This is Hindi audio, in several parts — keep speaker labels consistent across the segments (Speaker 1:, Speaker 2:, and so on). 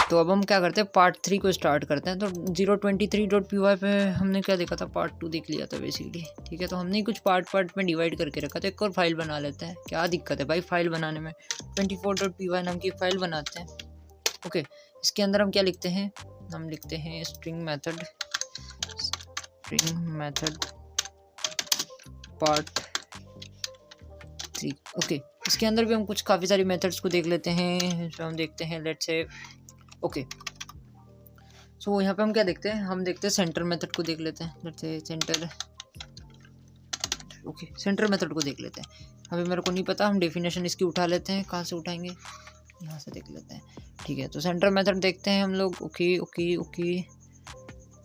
Speaker 1: तो अब हम क्या करते हैं, पार्ट 3 को स्टार्ट करते हैं। तो 023.py पे हमने क्या देखा था, पार्ट 2 देख लिया था बेसिकली। ठीक है, तो हमने कुछ पार्ट में डिवाइड करके रखा था। एक और फाइल बना लेते हैं, क्या दिक्कत है भाई फाइल बनाने में। 24.py नाम की फाइल बनाते हैं। ओके, इसके अंदर हम क्या लिखते हैं, हम लिखते हैं स्ट्रिंग मेथड पार्ट 3। ओके, इसके अंदर भी हम कुछ काफ़ी सारी मेथड्स को देख लेते हैं। जो हम देखते हैं, लेट्स से ओके, सो यहाँ पे हम क्या देखते हैं, हम देखते हैं सेंटर मेथड को देख लेते हैं। Let's say centre, okay, centre method को देख लेते हैं। अभी मेरे को नहीं पता, हम डेफिनेशन इसकी उठा लेते हैं। कहाँ से उठाएंगे, यहाँ से देख लेते हैं। ठीक है, तो सेंटर मेथड देखते हैं हम लोग। ओके ओके ओके,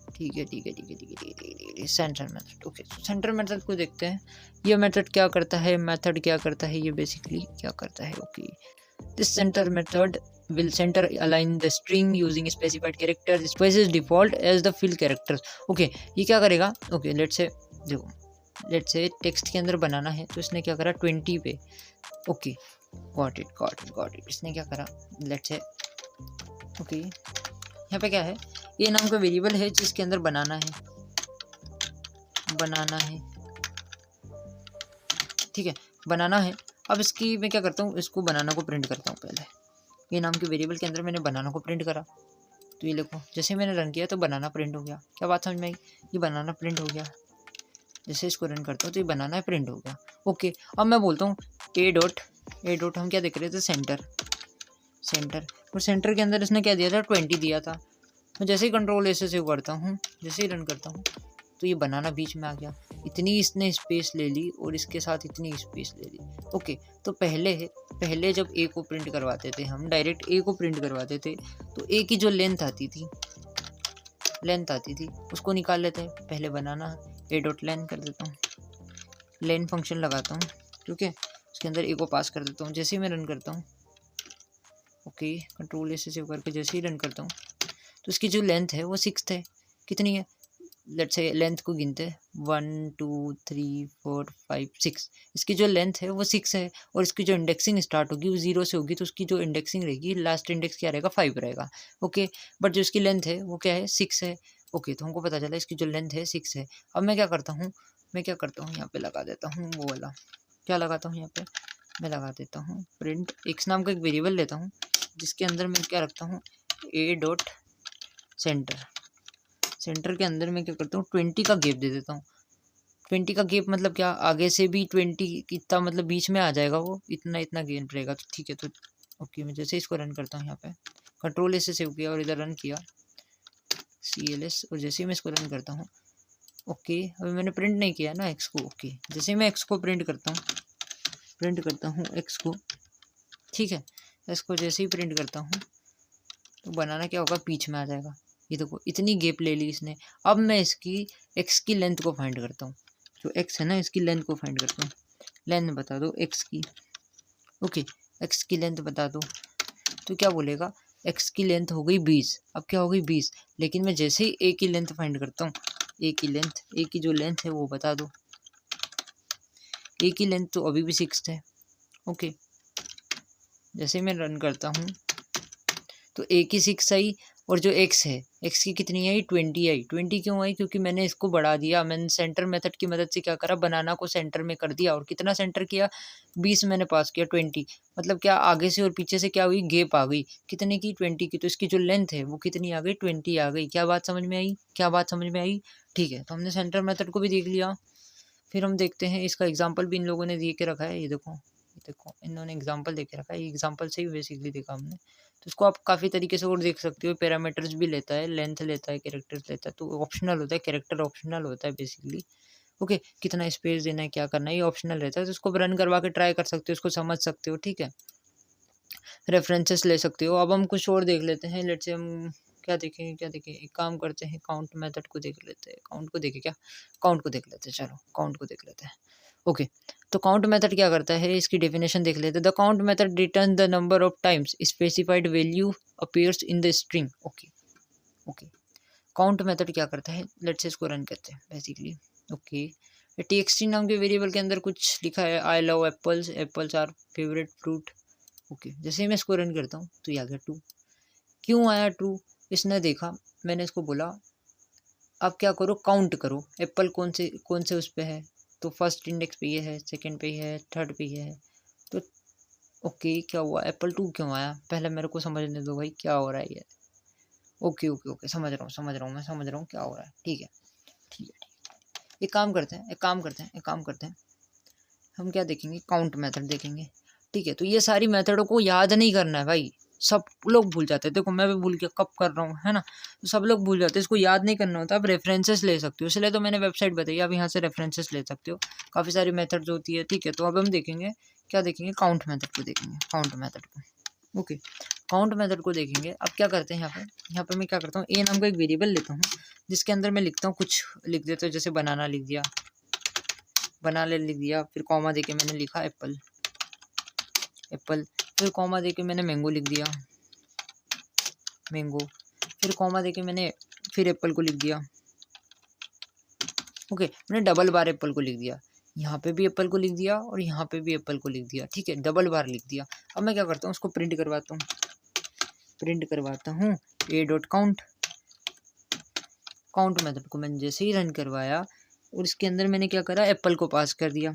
Speaker 1: ठीक है ठीक है ठीक है ठीक है ठीक है ठीक है, centre method. Okay, centre method को देखते हैं। ये मेथड क्या करता है, मेथड क्या करता है, ये बेसिकली क्या करता है। Okay, this centre method will center align the string using specified characters spaces default as the fill characters। Okay, ये क्या करेगा। ओके, लेट्स से देखो, लेट्स से टेक्स्ट के अंदर बनाना है, तो इसने क्या करा 20 पे। Okay, got it. इसने क्या करा, लेट्स से ओके, यहाँ पे क्या है, ये नाम का वेरिएबल है जिसके अंदर बनाना है। ठीक है, बनाना है। अब इसकी मैं क्या करता हूँ, इसको बनाना को प्रिंट करता हूँ पहले। ये नाम के वेरिएबल के अंदर मैंने बनाना को प्रिंट करा, तो ये देखो जैसे मैंने रन किया तो बनाना प्रिंट हो गया। क्या बात समझ में आई, ये बनाना प्रिंट हो गया। जैसे इसको रन करता हूँ तो ये बनाना प्रिंट हो गया। ओके, अब मैं बोलता हूँ ए डॉट हम क्या देख रहे थे, सेंटर। और सेंटर के अंदर इसने क्या दिया था, 20 दिया था। मैं जैसे ही कंट्रोल ऐसे सेव करता हूँ, जैसे ही रन करता हूँ, तो ये बनाना बीच में आ गया। इतनी इसने स्पेस ले ली और इसके साथ इतनी स्पेस ले ली। ओके, तो पहले जब ए को प्रिंट करवाते थे, हम डायरेक्ट ए को प्रिंट करवाते थे, तो ए की जो लेंथ आती थी उसको निकाल लेते हैं। पहले बनाना ए डॉट लेन कर देता हूँ, लेन फंक्शन लगाता हूँ। ठीक है, उसके अंदर ए को पास कर देता हूँ। जैसे ही मैं रन करता हूँ, ओके, कंट्रोल ए से सेव करके जैसे ही रन करता हूँ, तो इसकी जो लेंथ है वो 6 है। कितनी है, लेट्स से लेंथ को गिनते हैं, 1 2 3 4 5 6। इसकी जो लेंथ है वो 6 है, और इसकी जो इंडेक्सिंग स्टार्ट होगी वो 0 से होगी, तो उसकी जो इंडेक्सिंग रहेगी, लास्ट इंडेक्स क्या रहेगा, 5 रहेगा। ओके, बट जो इसकी लेंथ है वो क्या है, 6 है। ओके, तो हमको पता चला इसकी जो लेंथ है 6 है। अब मैं क्या करता हूँ, यहाँ पे लगा देता हूँ वो वाला, क्या लगाता हूँ यहाँ पे, मैं लगा देता हूँ प्रिंट एक्स नाम का एक वेरिएबल लेता हूँ, जिसके अंदर मैं क्या रखता हूँ, ए डॉट सेंटर के अंदर मैं क्या करता हूँ, 20 का गैप दे देता हूँ। 20 का गैप मतलब क्या, आगे से भी 20 कितना, मतलब बीच में आ जाएगा वो, इतना गैप रहेगा। तो ठीक है, तो ओके, मैं जैसे इसको रन करता हूँ, यहाँ पे कंट्रोल से सेव किया और इधर रन किया CLS, और जैसे ही मैं इसको रन करता हूँ, ओके, अभी मैंने प्रिंट नहीं किया ना एक्स को। ओके, जैसे मैं एक्स को प्रिंट करता हूँ एक्स को, ठीक है, इसको जैसे ही प्रिंट करता हूँ तो बनाना क्या होगा, बीच में आ जाएगा। ये देखो इतनी गैप ले ली इसने। अब मैं इसकी एक्स की लेंथ को फाइंड करता हूँ, जो एक्स है ना, इसकी लेंथ को फाइंड करता हूँ। लेंथ बता दो एक्स की। ओके, एक्स की लेंथ बता दो, तो क्या बोलेगा, एक्स की लेंथ हो गई 20। अब क्या हो गई 20, लेकिन मैं जैसे ही ए की लेंथ फाइंड करता हूँ, ए की जो लेंथ है वो बता दो। ए की लेंथ तो अभी भी 6 है। ओके, जैसे मैं रन करता हूँ तो ए की 6 आई, और जो एक्स है, एक्स की कितनी आई, 20 आई। 20 क्यों आई, क्योंकि मैंने इसको बढ़ा दिया। मैंने सेंटर मेथड की मदद से क्या करा, बनाना को सेंटर में कर दिया। और कितना सेंटर किया, 20 मैंने पास किया। 20 मतलब क्या, आगे से और पीछे से क्या हुई, गैप आ गई। कितने की, 20 की। तो इसकी जो लेंथ है वो कितनी आ गई, 20 आ गई। क्या बात समझ में आई, ठीक है, तो हमने सेंटर मेथड को भी देख लिया। फिर हम देखते हैं, इसका एग्जाम्पल भी इन लोगों ने दे के रखा है। ये देखो इन्होंने एग्जाम्पल दे के रखा है। ये एग्जाम्पल से ही बेसिकली देखा हमने। तो इसको आप काफ़ी तरीके से और देख सकते हो। पैरामीटर्स भी लेता है, लेंथ लेता है, कैरेक्टर्स लेता है। तो ऑप्शनल होता है, कैरेक्टर ऑप्शनल होता है बेसिकली। ओके, कितना स्पेस देना है, क्या करना है, ये ऑप्शनल रहता है। तो इसको रन करवा के ट्राई कर सकते हो, इसको समझ सकते हो। ठीक है, रेफरेंसेस ले सकते हो। अब हम कुछ और देख लेते हैं। लेट्स से हम क्या देखें, एक काम करते हैं, काउंट मेथड को देख लेते हैं। काउंट को देख लेते हैं, चलो काउंट को देख लेते हैं। ओके, तो काउंट मेथड क्या करता है, इसकी डेफिनेशन देख लेते हैं। The count method return the number of times specified value appears in the string. Okay, count method क्या करता है, लेट्स से इसको रन करते हैं बेसिकली। ओके, txt नाम के वेरिएबल के अंदर कुछ लिखा है, I love apples are favourite fruit. Okay, जैसे ही मैं इसको रन करता हूँ तो ये आ गया 2। क्यों आया ट्रू? इसने देखा, मैंने इसको बोला आप क्या करो, काउंट करो एप्पल कौन से उस पे है, तो फर्स्ट इंडेक्स पे ये है, सेकंड पे ये है, थर्ड पे ये है। तो ओके क्या हुआ, एप्पल 2 क्यों आया, पहले मेरे को समझने दो भाई क्या हो रहा है ये। ओके ओके ओके समझ रहा हूँ मैं समझ रहा हूँ क्या हो रहा है। ठीक है ठीक है एक काम करते हैं, हम क्या देखेंगे, काउंट मेथड देखेंगे। ठीक है, तो ये सारी मेथडों को याद नहीं करना है भाई, सब लोग भूल जाते हैं। देखो मैं भी भूल के कब कर रहा हूँ, है ना, तो सब लोग भूल जाते हैं, इसको याद नहीं करना होता। आप रेफरेंसेस ले सकते हो, इसलिए तो मैंने वेबसाइट बताई, आप यहाँ से रेफरेंसेस ले सकते हो, काफ़ी सारी मेथड्स होती है। ठीक है, तो अब हम देखेंगे क्या देखेंगे, काउंट मेथड को देखेंगे, काउंट मेथड को। ओके, काउंट मेथड को देखेंगे। अब क्या करते हैं यहाँ पे मैं क्या करता हूँ, ए नाम का एक वेरिएबल लेता हूँ, जिसके अंदर मैं लिखता हूँ, कुछ लिख देता हूँ, जैसे बनाना लिख दिया, लिख दिया, फिर कॉमा देके मैंने लिखा एप्पल, फिर कॉमा देके मैंने मैंगो लिख दिया, मैंगो, फिर कॉमा देके मैंने फिर एप्पल को लिख दिया। ओके, मैंने डबल बार एप्पल को लिख दिया, यहाँ पे भी एप्पल को लिख दिया और यहाँ पे भी एप्पल को लिख दिया। ठीक है, डबल बार लिख दिया। अब मैं क्या करता हूँ, उसको प्रिंट करवाता हूँ, ए डॉट काउंट मेथड को मैंने जैसे ही रन करवाया और इसके अंदर मैंने क्या करा, एप्पल को पास कर दिया।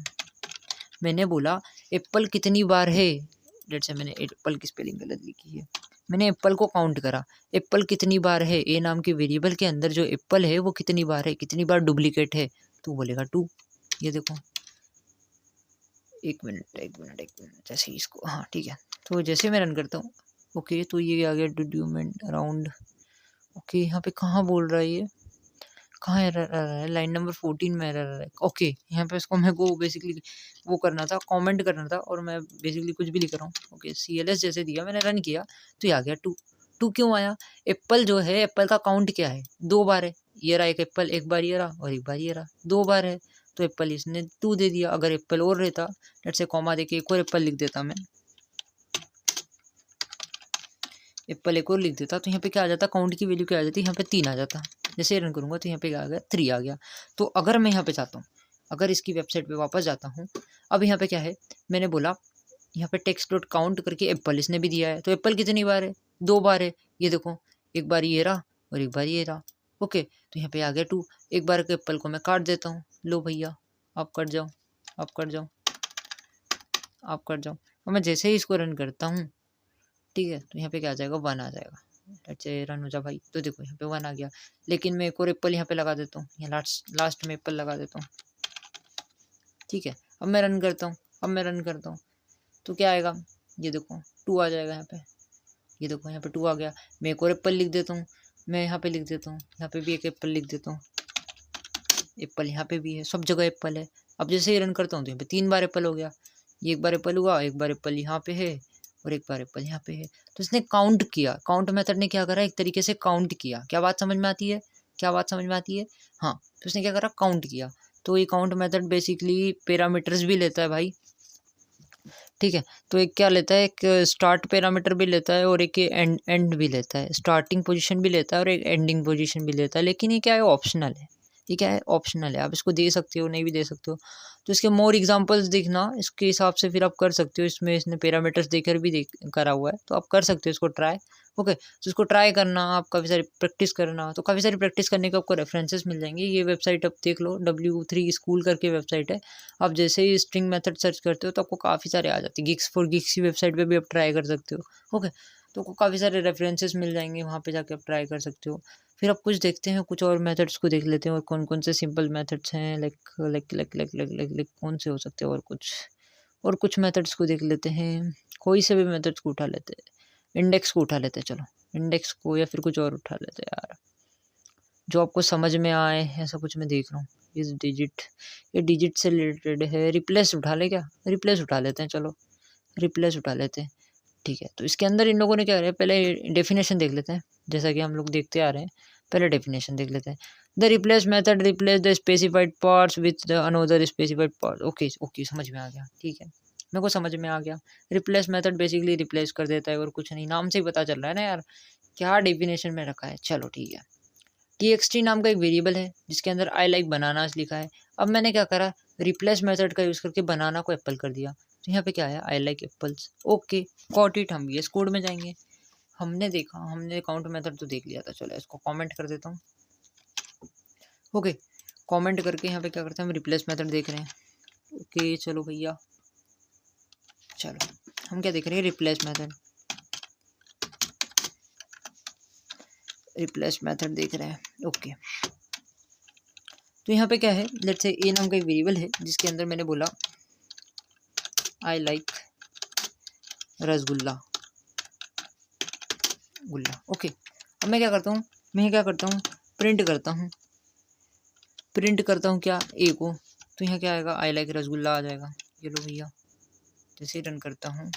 Speaker 1: मैंने बोला एप्पल कितनी बार है, लेट्स से मैंने एप्पल की स्पेलिंग गलत लिखी है, मैंने एप्पल को काउंट करा, एप्पल कितनी बार है, ए नाम के वेरिएबल के अंदर जो एप्पल है वो कितनी बार है, कितनी बार डुप्लीकेट है, तो बोलेगा 2। ये देखो, एक मिनट जैसे इसको, हाँ ठीक है, तो जैसे मैं रन करता हूँ, ओके, तो ये आ गया डॉक्यूमेंट अराउंड। ओके, यहाँ पे कहाँ बोल रहा है, ये कहाँ एरर आ रहा है, लाइन नंबर 14 में एरर आ रहा है। ओके, यहाँ पे इसको मेरे को बेसिकली वो करना था, कमेंट करना था, और मैं बेसिकली कुछ भी लिख रहा हूँ। ओके, CLS जैसे दिया, मैंने रन किया तो ये आ गया 2 क्यों आया, एप्पल जो है, एप्पल का काउंट क्या है, 2 बार है, ये रहा एक एप्पल, एक बार ये रहा और एक बार ये रहा, 2 बार है, तो एप्पल इसने 2 दे दिया। अगर एप्पल और रहता, लेट्स से कॉमा देके एक और एप्पल लिख देता, मैं एप्पल एक और लिख देता, तो यहाँ पे क्या आ जाता, काउंट की वैल्यू क्या आ जाती, यहाँ पे 3 आ जाता। जैसे रन करूँगा तो यहाँ पे क्या आ गया, 3 आ गया। तो अगर मैं यहाँ पे चाहता हूँ, अगर इसकी वेबसाइट पे वापस जाता हूँ, अब यहाँ पे क्या है, मैंने बोला यहाँ पे टेक्स्ट डॉट काउंट करके एप्पल इसने भी दिया है, तो एप्पल कितनी बार है, 2 बार है। ये देखो, एक बार ये रहा और एक बार ये रहा। ओके, तो यहाँ पे आ गया 2। एक बार के एप्पल को मैं काट देता हूँ, लो भैया आप कट जाओ, और मैं जैसे ही इसको रन करता हूँ, ठीक है, तो यहाँ पे क्या आ जाएगा, 1 आ जाएगा। अच्छा रन हो जा भाई, तो देखो यहाँ पे 1 आ गया। लेकिन मैं एक और एप्पल यहाँ पे लगा देता हूँ, यहाँ लास्ट में एप्पल लगा देता हूँ। ठीक है, अब मैं रन करता हूँ, तो क्या आएगा, ये देखो 2 आ जाएगा यहाँ पे। ये देखो यहाँ पे 2 आ गया। मैं एक और एप्पल लिख देता हूँ, मैं यहाँ पे लिख देता हूँ, यहाँ पे भी एक एप्पल लिख देता हूँ, एप्पल यहाँ पे भी है, सब जगह एप्पल है। अब जैसे ही रन करता हूँ तो यहाँ पे 3 बार एप्पल हो गया। ये एक बार एप्पल हुआ, एक बार एप्पल यहाँ पे है और एक बार एप्पल यहाँ पे है। तो इसने काउंट किया, काउंट मेथड ने क्या करा, एक तरीके से काउंट किया। क्या बात समझ में आती है, हाँ, तो इसने क्या करा, काउंट किया। तो ये काउंट मेथड बेसिकली पैरामीटर्स भी लेता है भाई। ठीक है, तो एक क्या लेता है, एक स्टार्ट पैरामीटर भी लेता है और एक एंड भी लेता है, स्टार्टिंग पोजीशन भी लेता है और एक एंडिंग पोजीशन भी लेता है। लेकिन ये क्या है, ऑप्शनल है, आप इसको दे सकते हो, नहीं भी दे सकते हो। तो इसके मोर एग्जांपल्स देखना, इसके हिसाब से फिर आप कर सकते हो। इसमें इसने पैरामीटर्स देकर भी करा हुआ है, तो आप कर सकते हो इसको ट्राई। ओके, तो इसको ट्राई करना, आप काफ़ी सारी प्रैक्टिस करना, तो काफ़ी सारी प्रैक्टिस करने के आपको रेफरेंसेस मिल जाएंगे। ये वेबसाइट आप देख लो, W3 स्कूल करके वेबसाइट है। आप जैसे ही स्ट्रिंग मेथड सर्च करते हो तो आपको काफ़ी सारे आ जाते हैं। गिग्स फॉर गिग्स की वेबसाइट पे भी आप ट्राई कर सकते हो। ओके, तो आपको काफ़ी सारे रेफरेंसेस मिल जाएंगे, वहाँ पे जाके आप ट्राई कर सकते हो। फिर आप कुछ देखते हैं, कुछ और मेथड्स को देख लेते हैं, और कौन कौन से सिंपल मेथड्स हैं, लाइक कौन से हो सकते हैं, और कुछ मेथड्स को देख लेते हैं। कोई से भी मेथड्स को उठा लेते हैं, इंडेक्स को उठा लेते हैं, चलो इंडेक्स को, या फिर कुछ और उठा लेते हैं यार, जो आपको समझ में आए। ऐसा कुछ मैं देख रहा हूँ, इस डिजिट, ये डिजिट से रिलेटेड है। रिप्लेस उठा ले क्या, रिप्लेस उठा लेते हैं, चलो रिप्लेस उठा लेते हैं। ठीक है, तो इसके अंदर इन लोगों ने क्या करा, पहले डेफिनेशन देख लेते हैं, जैसा कि हम लोग देखते आ रहे हैं। पहले डेफिनेशन देख लेते हैं। The replace method replace the specified parts with the another specified part. Okay समझ में आ गया, ठीक है, मेरे को समझ में आ गया। रिप्लेस मेथड बेसिकली रिप्लेस कर देता है और कुछ नहीं, नाम से ही पता चल रहा है ना यार क्या डेफिनेशन में रखा है। चलो ठीक है, txt नाम का एक वेरिएबल है जिसके अंदर आई लाइक बनानास लिखा है। अब मैंने क्या करा, रिप्लेस मेथड का यूज़ करके बनाना को एप्पल कर दिया। तो यहाँ पे क्या है, I like apples. Okay, got it, हम VS कोड में जाएंगे, हमने देखा, हमने काउंट मेथड तो देख लिया था। चलो इसको कमेंट कर देता हूँ। ओके, कमेंट करके यहाँ पे क्या करते हैं, हम रिप्लेस मेथड देख रहे हैं। ओके चलो भैया, चलो हम क्या देख रहे हैं, रिप्लेस मेथड, रिप्लेस मेथड देख रहे हैं। ओके, तो यहाँ पे क्या है, लेट्स से ए नाम का एक वेरिएबल है जिसके अंदर मैंने बोला आई लाइक रसगुल्ला गुल्ला। ओके, अब मैं क्या करता हूँ, प्रिंट करता हूँ क्या, ए को, तो यहाँ क्या आएगा, आई लाइक रसगुल्ला आ जाएगा। ये लो भैया, जैसे रन करता हूँ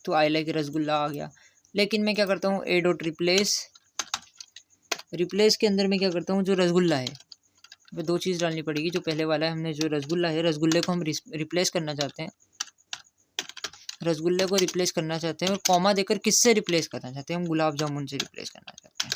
Speaker 1: तो आई लाइक रसगुल्ला आ गया। लेकिन मैं क्या करता हूँ, ए डॉट रिप्लेस के अंदर मैं क्या करता हूँ, जो रसगुल्ला है वो दो चीज़ डालनी पड़ेगी। जो पहले वाला है, हमने जो रसगुल्ला है, रसगुल्ले को हम रिप्लेस करना चाहते हैं, रसगुल्ले को रिप्लेस करना चाहते हैं, और कॉमा देकर किससे रिप्लेस करना चाहते हैं, हम गुलाब जामुन से रिप्लेस करना चाहते हैं।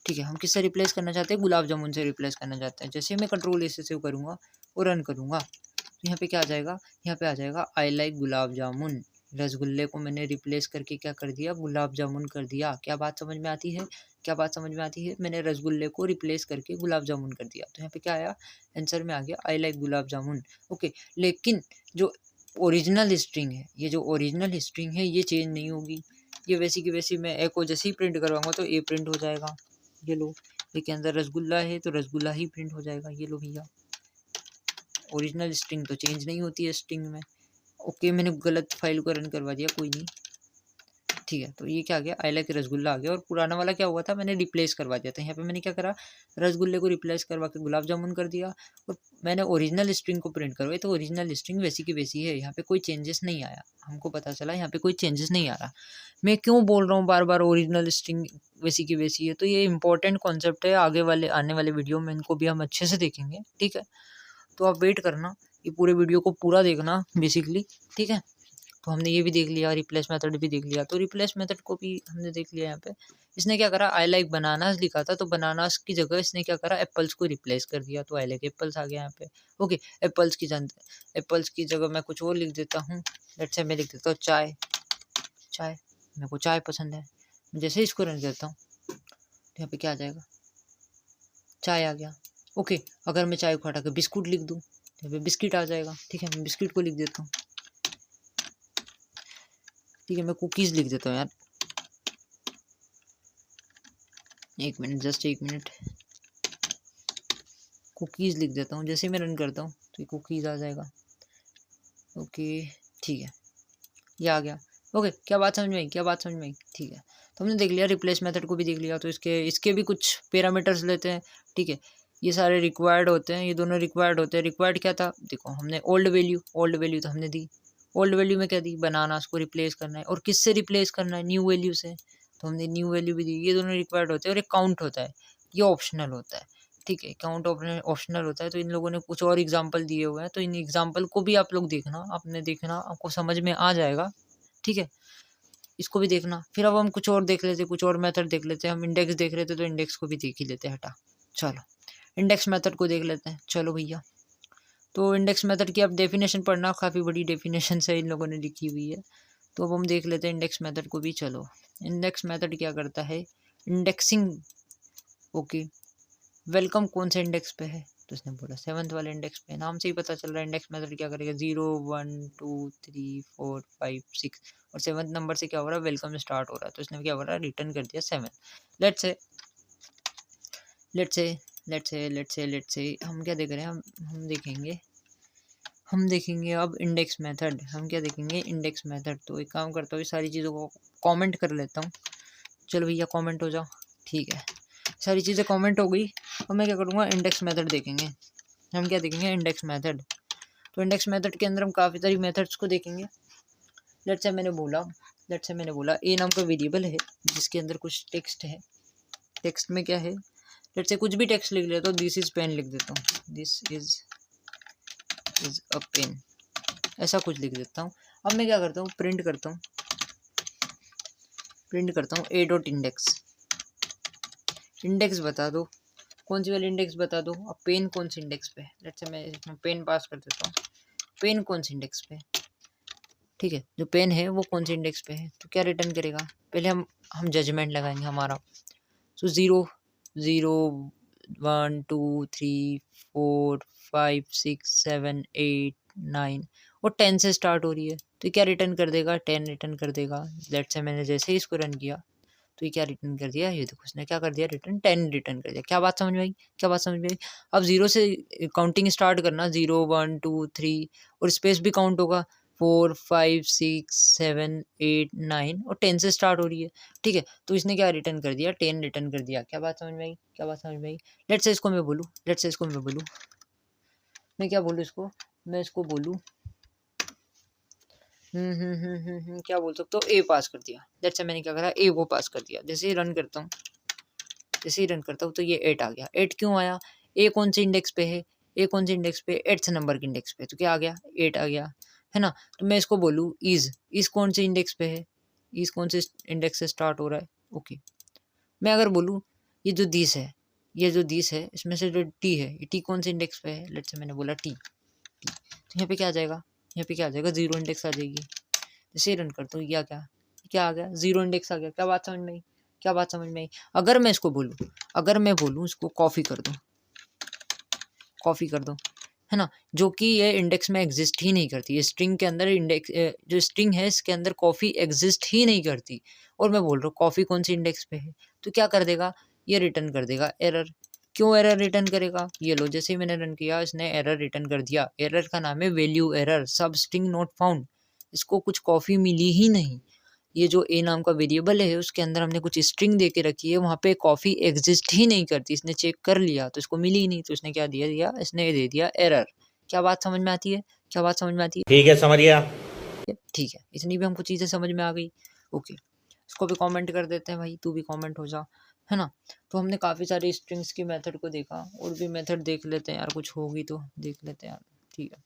Speaker 1: ठीक है, हम किससे रिप्लेस करना चाहते हैं, गुलाब जामुन से रिप्लेस करना चाहते हैं। जैसे मैं कंट्रोल ए से सेव करूँगा और रन करूँगा तो यहाँ पे क्या आ जाएगा, यहाँ पे आ जाएगा आई लाइक गुलाब जामुन। रसगुल्ले को मैंने रिप्लेस करके क्या कर दिया, गुलाब जामुन कर दिया। क्या बात समझ में आती है, क्या बात समझ में आती है, मैंने रसगुल्ले को रिप्लेस करके गुलाब जामुन कर दिया। तो यहाँ पे क्या आया, आंसर में आ गया I like gulab jamun. Okay, लेकिन जो ओरिजिनल स्ट्रिंग है, ये जो ओरिजिनल स्ट्रिंग है ये चेंज नहीं होगी। ये वैसी की वैसी, मैं ए को जैसे ही प्रिंट करवाऊंगा तो ए प्रिंट हो जाएगा। ये लो, लेकिन अंदर रसगुल्ला है तो रसगुल्ला ही प्रिंट हो जाएगा। ये लो भैया, ओरिजिनल स्ट्रिंग तो चेंज नहीं होती है स्ट्रिंग में। ओके, मैंने गलत फाइल को रन करवा दिया, कोई नहीं, ठीक है। तो ये क्या आ गया, आई लाइक रसगुल्ला आ गया। और पुराना वाला क्या हुआ था, मैंने रिप्लेस करवा दिया था। यहाँ पे मैंने क्या करा, रसगुल्ले को रिप्लेस करवा के गुलाब जामुन कर दिया, और मैंने ओरिजिनल स्ट्रिंग को प्रिंट करवाई तो ओरिजिनल स्ट्रिंग वैसी की वैसी है। यहाँ पे कोई चेंजेस नहीं आया, हमको पता चला यहाँ पे कोई चेंजेस नहीं आ रहा। मैं क्यों बोल रहा हूँ बार बार ओरिजिनल स्ट्रिंग वैसी की वैसी है, तो ये इंपॉर्टेंट कॉन्सेप्ट है। आगे वाले आने वाले वीडियो में इनको भी हम अच्छे से देखेंगे, ठीक है। तो आप वेट करना, ये पूरे वीडियो को पूरा देखना बेसिकली, ठीक है। तो हमने ये भी देख लिया, रिप्लेस मेथड भी देख लिया। तो रिप्लेस मेथड को भी हमने देख लिया। यहाँ पे इसने क्या करा, आई लाइक बनानास लिखा था तो बनानास की जगह इसने क्या करा, एप्पल्स को रिप्लेस कर दिया, तो आई लाइक एप्पल्स आ गया यहाँ पे। ओके, एप्पल्स की जगह मैं कुछ और लिख देता हूँ। लेट्स से मैं लिख देता हूँ चाय, मेरे को चाय पसंद है। जैसे इसको रन करता हूँ तो यहाँ पे क्या आ जाएगा, चाय आ गया। ओके, अगर मैं चाय को हटा के बिस्कुट लिख दूँ तो यहाँ पे बिस्किट आ जाएगा। ठीक है, मैं बिस्किट को लिख देता हूँ। ठीक है, मैं कुकीज़ लिख देता हूँ यार, एक मिनट, जस्ट एक मिनट, कुकीज़ लिख देता हूँ। जैसे मैं रन करता हूँ तो ये कुकीज़ आ जाएगा। ओके, ठीक है, ये आ गया। ओके, क्या बात समझ में आई, ठीक है। तो हमने देख लिया, रिप्लेस मेथड को भी देख लिया। तो इसके भी कुछ पैरामीटर्स लेते हैं, ठीक है। ये सारे रिक्वायर्ड होते हैं, ये दोनों रिक्वायर्ड होते हैं। रिक्वायर्ड क्या था, देखो हमने ओल्ड वैल्यू तो हमने दी। ओल्ड वैल्यू में क्या दी, बनानास को रिप्लेस करना है, और किससे रिप्लेस करना है, न्यू वैल्यू से, तो हमने न्यू वैल्यू भी दी। ये दोनों रिक्वायर्ड होते हैं। और एक काउंट होता है, ये ऑप्शनल होता है, ठीक है। काउंट ऑप्शनल होता है। तो इन लोगों ने कुछ और एग्जाम्पल दिए हुए हैं, तो इन एग्जाम्पल को भी आप लोग देखना, आपने देखना, आपको समझ में आ जाएगा, ठीक है। इसको भी देखना। फिर अब हम कुछ और देख लेते, कुछ और मेथड देख लेते हैं। हम इंडेक्स देख रहे थे तो इंडेक्स को भी देख ही लेते हैं, हटा। चलो इंडेक्स मेथड को देख लेते हैं, चलो भैया। तो इंडेक्स मेथड की आप डेफिनेशन पढ़ना, काफ़ी बड़ी डेफिनेशन है इन लोगों ने लिखी हुई है। तो अब हम देख लेते हैं इंडेक्स मेथड को भी। चलो, इंडेक्स मेथड क्या करता है, इंडेक्सिंग। ओके, वेलकम कौन से इंडेक्स पे है, तो इसने बोला 7th वाले इंडेक्स पे। नाम से ही पता चल रहा है इंडेक्स मेथड क्या करेगा, 0 1 2 3 4 5 6, और 7th नंबर से क्या हो रहा है, वेलकम स्टार्ट हो रहा है। तो इसने क्या हो रहा है, रिटर्न कर दिया 7। लेट्स से हम क्या देख रहे हैं, हम देखेंगे अब इंडेक्स मेथड। हम क्या देखेंगे, इंडेक्स मेथड। तो एक काम करता हूँ, ये सारी चीज़ों को कमेंट कर लेता हूँ। चलो भैया कमेंट हो जाओ, ठीक है, सारी चीज़ें कमेंट हो गई। अब मैं क्या करूँगा, इंडेक्स मेथड देखेंगे। हम क्या देखेंगे, इंडेक्स मेथड। तो इंडेक्स मेथड के अंदर हम काफ़ी सारी मेथड्स को देखेंगे। लेट्स से मैंने बोला ए नाम का वेरिएबल है जिसके अंदर कुछ टेक्स्ट है। टेक्स्ट में क्या है, लेट्स से कुछ भी टेक्स्ट लिख लेता हूँ, दिस इज़ पेन लिख देता हूँ, दिस इज़ अ पेन, ऐसा कुछ लिख देता हूँ। अब मैं क्या करता हूँ, प्रिंट करता हूँ ए डॉट इंडेक्स बता दो, कौन सी वाली इंडेक्स बता दो। अब पेन कौन सी इंडेक्स पे, लेट्स से मैं इसमें पेन पास कर देता हूँ, पेन कौन सी इंडेक्स पे, ठीक है, जो पेन है वो कौन से इंडेक्स पे है, तो क्या रिटर्न करेगा, पहले हम जजमेंट लगाएंगे हमारा। तो 0 0 1 2 3 4 5 6 7 8 9 और 10 से स्टार्ट हो रही है, तो क्या रिटर्न कर देगा, 10 रिटर्न कर देगा। लेट्स से मैंने जैसे ही इसको रन किया तो ये क्या रिटर्न कर दिया, ये देखो उसने क्या कर दिया, रिटर्न 10 रिटर्न कर दिया। क्या बात समझ में आई, क्या बात समझ में आई। अब 0 से काउंटिंग स्टार्ट करना, 0 1 2 3 और स्पेस भी काउंट होगा, 4 5 6 7 8 9 और 10 से स्टार्ट हो रही है। ठीक है, तो इसने क्या रिटर्न कर दिया, 10 रिटर्न कर दिया। क्या बात समझ में आई, क्या बात समझ में आई। लेट्स से इसको मैं बोलूँ, लेट्स से इसको मैं बोलूँ, मैं क्या बोलूँ इसको, मैं इसको बोलूँ क्या बोल सकता हूँ, ए पास कर दिया। लेट्स से मैंने क्या करा, ए को पास कर दिया। जैसे ही रन करता हूँ, जैसे ही रन करता हूँ तो ये 8 आ गया। 8 क्यों आया, ए कौन से इंडेक्स पे है, ए कौन से इंडेक्स पे, 8th नंबर के इंडेक्स पे, तो क्या आ गया, 8 आ गया, है ना। तो मैं इसको बोलूँ इज कौन से इंडेक्स पे है, इज कौन से इंडेक्स से स्टार्ट हो रहा है। ओके, मैं अगर बोलूँ ये जो दिस है, ये जो दिस है इसमें से जो टी है, ये टी कौन से इंडेक्स पे है, लेट्स से मैंने बोला टी, तो यहाँ पे क्या आ जाएगा, यहाँ पे क्या आ जाएगा, 0 इंडेक्स आ जाएगी। जैसे रन करता हूँ, या क्या क्या आ गया, 0 इंडेक्स आ गया। क्या बात समझ में आई, क्या बात समझ में आई। अगर मैं इसको बोलूँ, अगर मैं बोलूँ इसको कॉफ़ी कर दो, कॉफ़ी कर दो, है ना, जो कि ये इंडेक्स में एग्जिस्ट ही नहीं करती, ये स्ट्रिंग के अंदर इंडेक्स, जो स्ट्रिंग है इसके अंदर कॉफ़ी एग्जिस्ट ही नहीं करती, और मैं बोल रहा हूँ कॉफ़ी कौन सी इंडेक्स पे है, तो क्या कर देगा, ये रिटर्न कर देगा एरर। क्यों एरर रिटर्न करेगा, ये लो, जैसे ही मैंने रन किया इसने एरर रिटर्न कर दिया। एरर का नाम है वैल्यू एरर, सब स्ट्रिंग नॉट फाउंड। इसको कुछ कॉफ़ी मिली ही नहीं। ये जो ए नाम का वेरिएबल है उसके अंदर हमने कुछ स्ट्रिंग दे के रखी है, वहाँ पे कॉफ़ी एग्जिस्ट ही नहीं करती। इसने चेक कर लिया तो इसको मिली ही नहीं, तो इसने क्या दिया, इसने दे दिया एरर। क्या बात समझ में आती है, क्या बात समझ में आती है।
Speaker 2: ठीक है, समझ गया।
Speaker 1: ठीक है, इतनी भी हमको चीज़ें समझ में आ गई। ओके, इसको भी कमेंट कर देते हैं भाई, तू भी कमेंट हो जा, है ना। तो हमने काफ़ी सारी स्ट्रिंग्स की मेथड को देखा, और भी मेथड देख लेते हैं यार, कुछ होगी तो देख लेते हैं यार। ठीक है,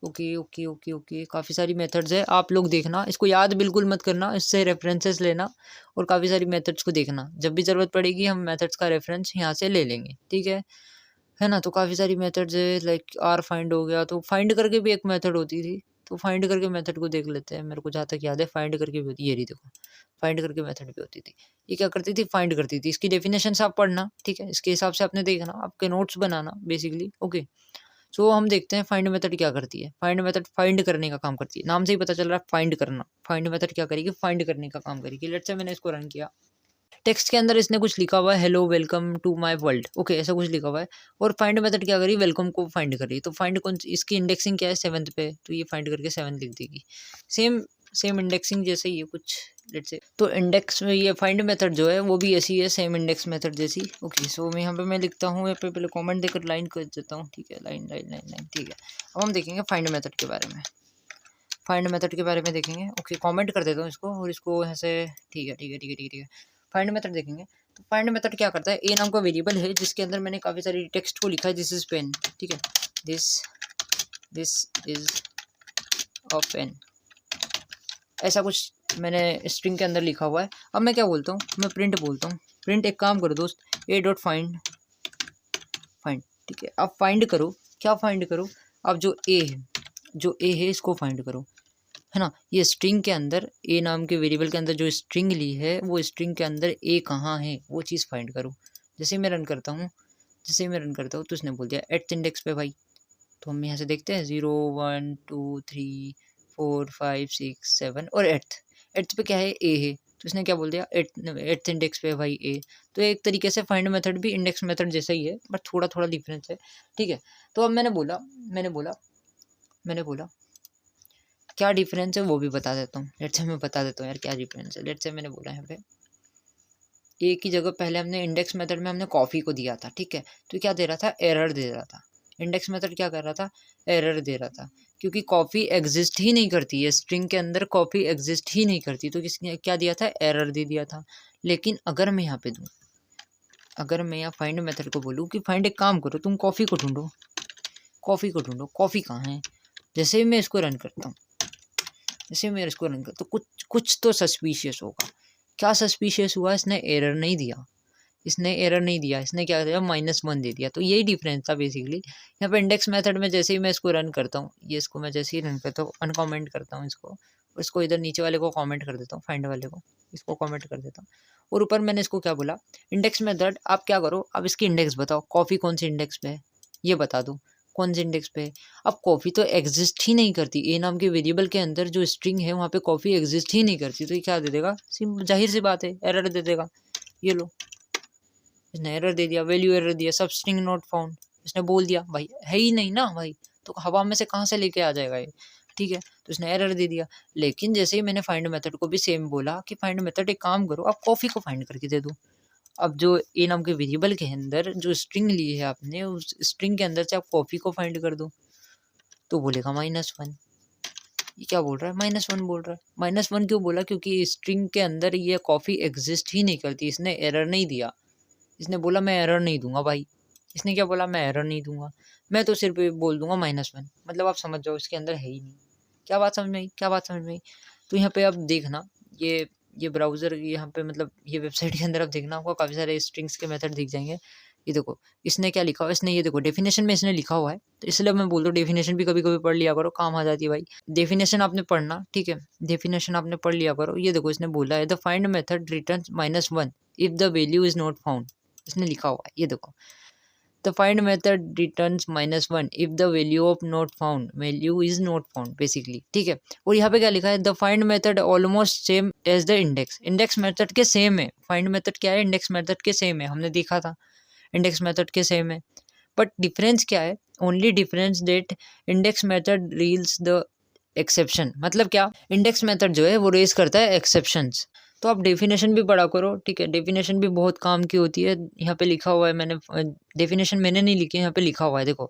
Speaker 1: ओके ओके ओके ओके, काफ़ी सारी मेथड्स है, आप लोग देखना, इसको याद बिल्कुल मत करना, इससे रेफरेंसेस लेना और काफ़ी सारी मेथड्स को देखना। जब भी ज़रूरत पड़ेगी हम मेथड्स का रेफरेंस यहाँ से ले लेंगे, ठीक है ना। तो काफ़ी सारी मेथड्स है, लाइक आर फाइंड हो गया, तो फाइंड करके भी एक मेथड होती थी, तो फाइंड करके मेथड को देख लेते हैं। मेरे को जहाँ तक याद है फाइंड करके भी होती, ये रही देखो, फाइंड करके मेथड भी होती थी। ये क्या करती थी, फाइंड करती थी। इसकी डेफिनेशन आप पढ़ना, ठीक है, इसके हिसाब से आपने देखना, आपके नोट्स बनाना बेसिकली। ओके, सो हम देखते हैं फाइंड मेथड क्या करती है। फाइंड मेथड फाइंड करने का काम करती है, नाम से ही पता चल रहा है फाइंड करना। फाइंड मेथड क्या करेगी, फाइंड करने का काम करेगी। लेट्स से मैंने इसको रन किया, टेक्स्ट के अंदर इसने कुछ लिखा हुआ है, hello welcome to my world, okay, ऐसा कुछ लिखा हुआ है। और फाइंड मेथड क्या करी, वेलकम को फाइंड कर रही है। तो फाइंड कौन, इसकी इंडेक्सिंग क्या है, 7th पे, तो ये फाइंड करके 7 लिख देगी। सेम सेम इंडेक्सिंग जैसे ही है कुछ, लेट्स से। तो इंडेक्स में ये फाइंड मेथड जो है वो भी ऐसी है, सेम इंडेक्स मेथड जैसी। ओके, सो मैं यहाँ पे मैं लिखता हूँ, यहाँ पे पहले कमेंट देकर लाइन कर देता हूँ, ठीक है, लाइन लाइन लाइन लाइन, ठीक है। अब हम देखेंगे फाइंड मेथड के बारे में, फाइंड मेथड के बारे में देखेंगे। ओके, कमेंट कर देता हूँ इसको, और इसको यहाँ से, ठीक है ठीक है ठीक है ठीक है ठीक है, फाइंड मेथड देखेंगे। तो फाइंड मेथड क्या करता है, ए नाम का वेरिएबल है जिसके अंदर मैंने काफ़ी सारी टेक्स्ट को लिखा है, दिस इज पेन, ठीक है, दिस इज अ पेन, ऐसा कुछ मैंने स्ट्रिंग के अंदर लिखा हुआ है। अब मैं क्या बोलता हूँ, मैं प्रिंट बोलता हूँ, प्रिंट एक काम करो दोस्त, ए डॉट फाइंड, फाइंड, ठीक है। अब फाइंड करो, क्या फाइंड करो, अब जो ए है, जो ए है इसको फाइंड करो, है ना। ये स्ट्रिंग के अंदर, ए नाम के वेरिएबल के अंदर जो स्ट्रिंग ली है, वो स्ट्रिंग के अंदर ए कहाँ है वो चीज़ फाइंड करो। जैसे मैं रन करता हूँ, जैसे ही मैं रन करता हूँ तो उसने बोल दिया 8th इंडेक्स पे भाई। तो हम यहाँ से देखते हैं 0 1 2 3 4 5 6 7 और 8th पे क्या है, ए है, तो इसने क्या बोल दिया, 8th इंडेक्स पे भाई ए। तो एक तरीके से फाइंड मेथड भी इंडेक्स मेथड जैसा ही है, बट थोड़ा थोड़ा डिफरेंस है, ठीक है। तो अब मैंने बोला क्या डिफरेंस है वो भी बता देता हूँ। लेट्स से मैं बता देता हूँ यार क्या डिफरेंस है। लेट्स से मैंने बोला यहाँ पे ए की जगह पहले हमने इंडेक्स मेथड में हमने कॉफ़ी को दिया था, ठीक है, तो क्या दे रहा था, एरर दे रहा था। इंडेक्स मेथड क्या कर रहा था, एरर दे रहा था, क्योंकि कॉफ़ी एग्जिस्ट ही नहीं करती है, स्ट्रिंग के अंदर कॉफ़ी एग्जिस्ट ही नहीं करती, तो किसने क्या दिया था, एरर दे दिया था। लेकिन अगर मैं यहाँ पे दूँ, अगर मैं यहाँ फाइंड मेथड को बोलूँ कि फाइंड, एक काम करो तुम कॉफ़ी को ढूंढो, कॉफ़ी को ढूंढो, कॉफ़ी कहाँ है। जैसे ही मैं इसको रन करता हूँ, जैसे मैं इसको रन करता हूँ, तो कुछ तो सस्पिशियस होगा। क्या सस्पिशियस हुआ, इसने एरर नहीं दिया, इसने एरर नहीं दिया, इसने क्या दिया -1 दे दिया। तो यही डिफरेंस था बेसिकली। यहाँ पे इंडेक्स मेथड में जैसे ही मैं इसको रन करता हूँ, ये इसको मैं जैसे ही रन करता हूँ अनकमेंट करता हूँ इसको इधर नीचे वाले को कमेंट कर देता हूँ, फाइंड वाले को इसको कमेंट कर देता हूँ। और ऊपर मैंने इसको क्या बोला, इंडेक्स मेथड आप क्या करो, अब इसकी इंडेक्स बताओ, कॉफ़ी कौन सी इंडेक्स पे है ये बता दो, कौन से इंडेक्स पे है। अब कॉफ़ी तो एग्जिस्ट ही नहीं करती, ए नाम के वेरिएबल के अंदर जो स्ट्रिंग है वहाँ पे कॉफ़ी एग्जिस्ट ही नहीं करती, तो ये क्या दे देगा, जाहिर सी बात है एरर दे देगा। ये लो, इसने एरर दे दिया, वैल्यू एरर दिया, सब स्ट्रिंग नॉट फाउंड, इसने बोल दिया भाई है ही नहीं ना भाई, तो हवा में से कहाँ से लेके आ जाएगा ये, ठीक है। तो इसने एरर दे दिया। लेकिन जैसे ही मैंने फाइंड मेथड को भी सेम बोला कि फाइंड मेथड एक काम करो, आप कॉफ़ी को फाइंड करके दे दो। अब जो ए नाम के वेरिएबल के अंदर जो स्ट्रिंग ली है आपने, उस स्ट्रिंग के अंदर से आप कॉफ़ी को फाइंड कर दो, तो बोलेगा -1। ये क्या बोल रहा है, -1 बोल रहा है। -1 क्यों बोला, क्योंकि स्ट्रिंग के अंदर ये कॉफ़ी एग्जिस्ट ही नहीं करती, इसने एरर नहीं दिया। इसने बोला मैं एरर नहीं दूंगा भाई, इसने क्या बोला, मैं एरर नहीं दूंगा, मैं तो सिर्फ बोल दूंगा -1। मतलब आप समझ जाओ इसके अंदर है ही नहीं। क्या बात समझ में आई, क्या बात समझ में आई। तो यहाँ पे आप देखना, ये ब्राउज़र यहाँ पे मतलब ये वेबसाइट के अंदर आप देखना, आपको काफ़ी सारे स्ट्रिंग्स के मेथड दिख जाएंगे। ये देखो इसने क्या लिखा हुआ है, इसने ये देखो डेफिनेशन में इसने लिखा हुआ है, तो इसलिए मैं बोल रहा हूँ डेफिनेशन भी कभी कभी पढ़ लिया करो, काम आ जाती है भाई। डेफिनेशन आपने पढ़ना, ठीक है, डेफिनेशन आपने पढ़ लिया करो। ये देखो इसने बोला है the find method returns -1 if the value is not found, इसने लिखा हुआ है, ये देखो the find method returns -1 if the value of not found, value is not found basically, ठीक है। और यहाँ पे क्या लिखा है, the find method almost same as the index, index method के सेम है। फाइंड मेथड क्या है, इंडेक्स मेथड के सेम है, हमने देखा था इंडेक्स मेथड के सेम है। बट डिफरेंस क्या है, only difference that index method raises the exception. मतलब क्या, इंडेक्स मेथड जो है वो रेज करता है एक्सेप्शंस। तो आप डेफिनेशन भी पढ़ा करो, ठीक है, डेफिनेशन भी बहुत काम की होती है। यहाँ पे लिखा हुआ है, मैंने डेफिनेशन मैंने नहीं लिखी, यहाँ पे लिखा हुआ है, देखो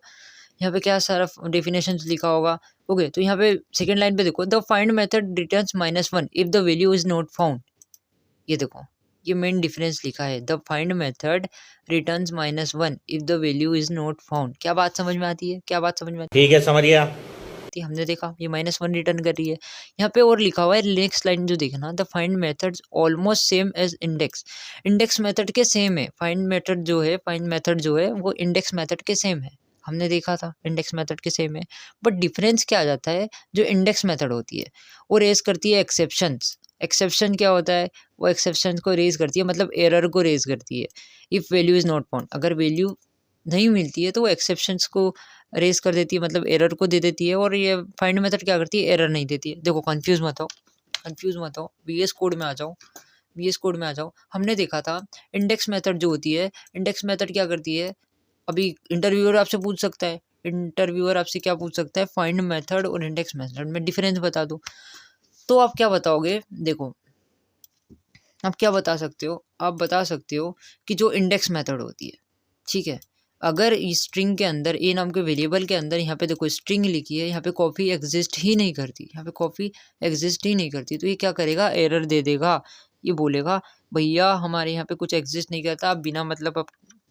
Speaker 1: यहाँ पे क्या सारा डेफिनेशन लिखा होगा। ओके, तो यहाँ पे सेकेंड लाइन पे देखो, the find method returns -1 if the value is not found. ये देखो ये मेन डिफरेंस लिखा है, the find method returns -1 if the value is not found. क्या बात समझ में आती है, क्या बात समझ में आती है,
Speaker 2: ठीक है समझिए।
Speaker 1: हमने देखा ये -1 रिटर्न कर रही है। यहाँ पे और लिखा हुआ है नेक्स्ट लाइन जो देखना, the find methods almost same as index, index method के सेम है। फाइंड मेथड जो है, फाइंड मेथड जो है वो इंडेक्स मेथड के सेम है, हमने देखा था इंडेक्स मेथड के सेम है। बट डिफरेंस क्या आ जाता है, जो इंडेक्स मेथड होती है वो रेज करती है एक्सेप्शंस। एक्सेप्शन क्या होता है, वो एक्सेप्शन को रेज करती है, मतलब एरर को रेज करती है। If value is not found, अगर वैल्यू नहीं मिलती है तो वो एक्सेप्शंस को रेज कर देती है, मतलब एरर को दे देती है। और ये फाइंड मेथड क्या करती है, एरर नहीं देती है। देखो कंफ्यूज मत हो, कंफ्यूज मत हो, वीएस कोड में आ जाओ, वीएस कोड में आ जाओ। हमने देखा था इंडेक्स मेथड जो होती है, इंडेक्स मेथड क्या करती है, अभी इंटरव्यूअर आपसे पूछ सकता है, इंटरव्यूअर आपसे क्या पूछ सकता है, फाइंड मेथड और इंडेक्स मेथड में डिफरेंस बता दो। तो आप क्या बताओगे, देखो आप क्या बता सकते हो, आप बता सकते हो कि जो इंडेक्स मेथड होती है, ठीक है, अगर इस स्ट्रिंग के अंदर ए नाम के वेरिएबल के अंदर यहाँ पे देखो स्ट्रिंग लिखी है, यहाँ पे कॉफ़ी एग्जिस्ट ही नहीं करती, यहाँ पे कॉफ़ी एग्जिस्ट ही नहीं करती, तो ये क्या करेगा, एरर दे देगा। ये बोलेगा भैया हमारे यहाँ पे कुछ एग्जिस्ट नहीं करता, आप बिना मतलब आप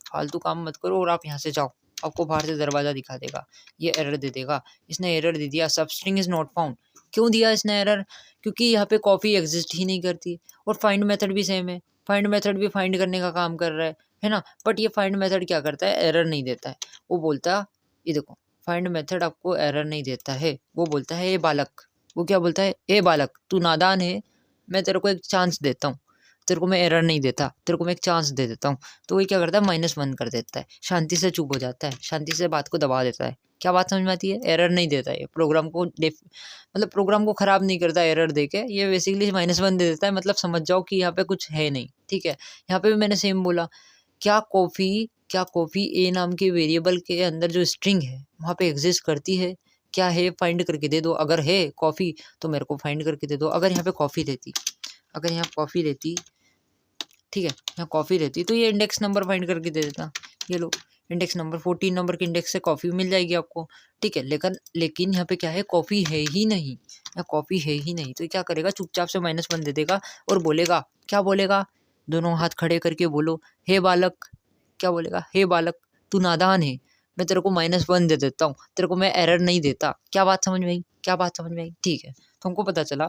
Speaker 1: फालतू काम मत करो और आप यहाँ से जाओ, आपको बाहर से दरवाज़ा दिखा देगा, ये एरर दे देगा। इसने एरर दे दिया, सब स्ट्रिंग इज़ नॉट फाउंड। क्यों दिया इसने एरर, क्योंकि यहाँ पे कॉफ़ी एग्जिस्ट ही नहीं करती। और फाइंड मेथड भी सेम है, फाइंड मेथड भी फाइंड करने का काम कर रहा है ना। बट ये फाइंड मेथड क्या करता है, एरर नहीं देता है। वो बोलता है, ये देखो फाइंड मेथड आपको एरर नहीं देता है, वो बोलता है ए बालक, वो क्या बोलता है, ए बालक तू नादान है, मैं तेरे को एक चांस देता हूँ, तेरे को मैं एरर नहीं देता, तेरे को मैं एक चांस दे देता हूँ। तो ये क्या करता है, -1 कर देता है, शांति से चुप हो जाता है, शांति से बात को दबा देता है। क्या बात समझ में आती है, एरर नहीं देता है, प्रोग्राम को मतलब प्रोग्राम को ख़राब नहीं करता एरर देके, ये बेसिकली -1 दे देता है। मतलब समझ जाओ कि यहाँ पे कुछ है नहीं, ठीक है। यहाँ पे भी मैंने सेम बोला, क्या कॉफ़ी ए नाम के वेरिएबल के अंदर जो स्ट्रिंग है वहाँ पे एग्जिस्ट करती है, क्या है, फाइंड करके दे दो। अगर है कॉफ़ी तो मेरे को फाइंड करके दे दो। अगर यहाँ पे कॉफ़ी रहती, अगर यहाँ कॉफ़ी रहती, ठीक है, यहाँ कॉफ़ी रहती तो ये इंडेक्स नंबर फाइंड करके दे देता। ये लो इंडेक्स नंबर 14 नंबर के इंडेक्स से कॉफ़ी मिल जाएगी आपको, ठीक है। लेकिन यहाँ पे क्या है, कॉफ़ी है ही नहीं, यहाँ कॉफ़ी है ही नहीं। तो क्या करेगा, चुपचाप से -1 दे देगा और बोलेगा, क्या बोलेगा, दोनों हाथ खड़े करके बोलो, हे बालक, क्या बोलेगा, हे बालक तू नादान है, मैं तेरे को -1 दे देता हूँ, तेरे को मैं एरर नहीं देता। क्या बात समझ में आई, क्या बात समझ में आई, ठीक है। तो हमको पता चला